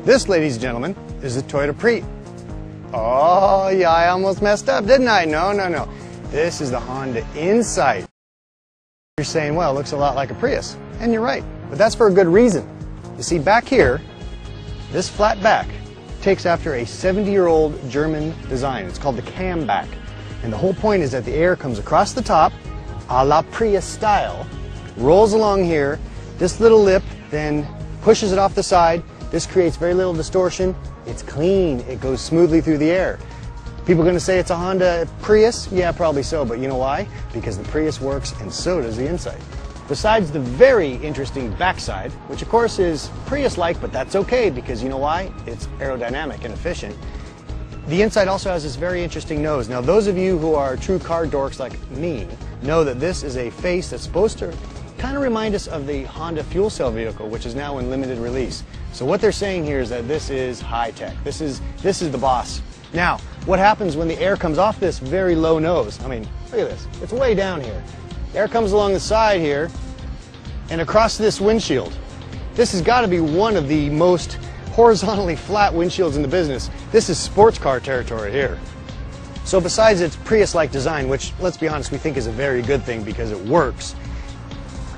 This, ladies and gentlemen, is the Toyota Prius. Oh, yeah, I almost messed up, didn't I? No. This is the Honda Insight. You're saying, well, it looks a lot like a Prius. And you're right, but that's for a good reason. You see, back here, this flat back takes after a 70-year-old German design. It's called the cam back. And the whole point is that the air comes across the top, a la Prius style, rolls along here. This little lip then pushes it off the side. This creates very little distortion. It's clean. It goes smoothly through the air. People are going to say it's a Honda Prius? Yeah, probably so, but you know why? Because the Prius works and so does the Insight. Besides the very interesting backside, which of course is Prius-like, but that's okay because you know why? It's aerodynamic and efficient. The Insight also has this very interesting nose. Now, those of you who are true car dorks like me know that this is a face that's supposed to kind of remind us of the Honda fuel cell vehicle, which is now in limited release. So what they're saying here is that this is high-tech. This is the boss. Now, what happens when the air comes off this very low nose? I mean, look at this. It's way down here. Air comes along the side here and across this windshield. This has got to be one of the most horizontally flat windshields in the business. This is sports car territory here. So besides its Prius-like design, which, let's be honest, we think is a very good thing because it works,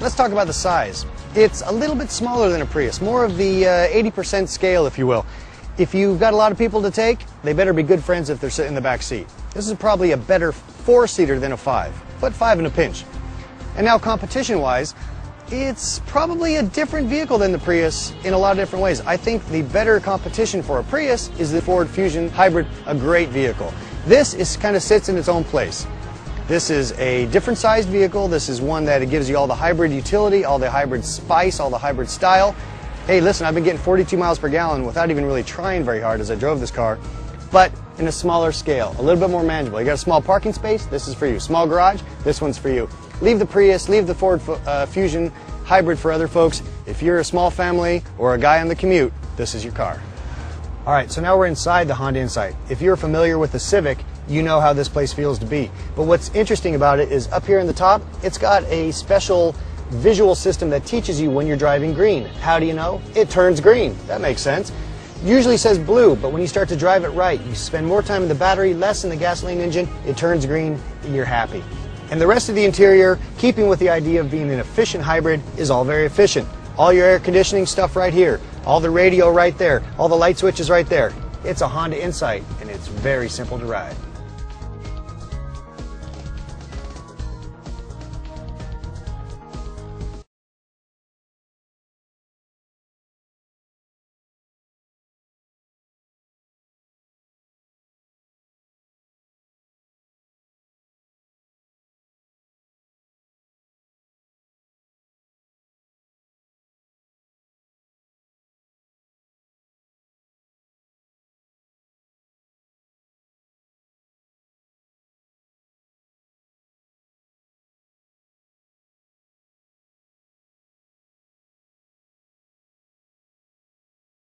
let's talk about the size. It's a little bit smaller than a Prius, more of the 80% scale, if you will. If you've got a lot of people to take, they better be good friends if they're sitting in the back seat. This is probably a better 4-seater than a 5, but 5 in a pinch. And now competition-wise, it's probably a different vehicle than the Prius in a lot of different ways. I think the better competition for a Prius is the Ford Fusion Hybrid, a great vehicle. This kind of sits in its own place. This is a different sized vehicle. This is one that it gives you all the hybrid utility, all the hybrid spice, all the hybrid style. Hey, listen, I've been getting 42 miles per gallon without even really trying very hard as I drove this car, but in a smaller scale, a little bit more manageable. You got a small parking space? This is for you. Small garage? This one's for you. Leave the Prius, leave the Ford Fusion Hybrid for other folks. If you're a small family or a guy on the commute, this is your car. All right, so now we're inside the Honda Insight. If you're familiar with the Civic, you know how this place feels to be. But what's interesting about it is up here in the top, it's got a special visual system that teaches you when you're driving green. How do you know? It turns green. That makes sense. Usually says blue, but when you start to drive it right, you spend more time in the battery, less in the gasoline engine, it turns green, you're happy. And the rest of the interior, keeping with the idea of being an efficient hybrid, is all very efficient. All your air conditioning stuff right here, all the radio right there, all the light switches right there. It's a Honda Insight, and it's very simple to ride.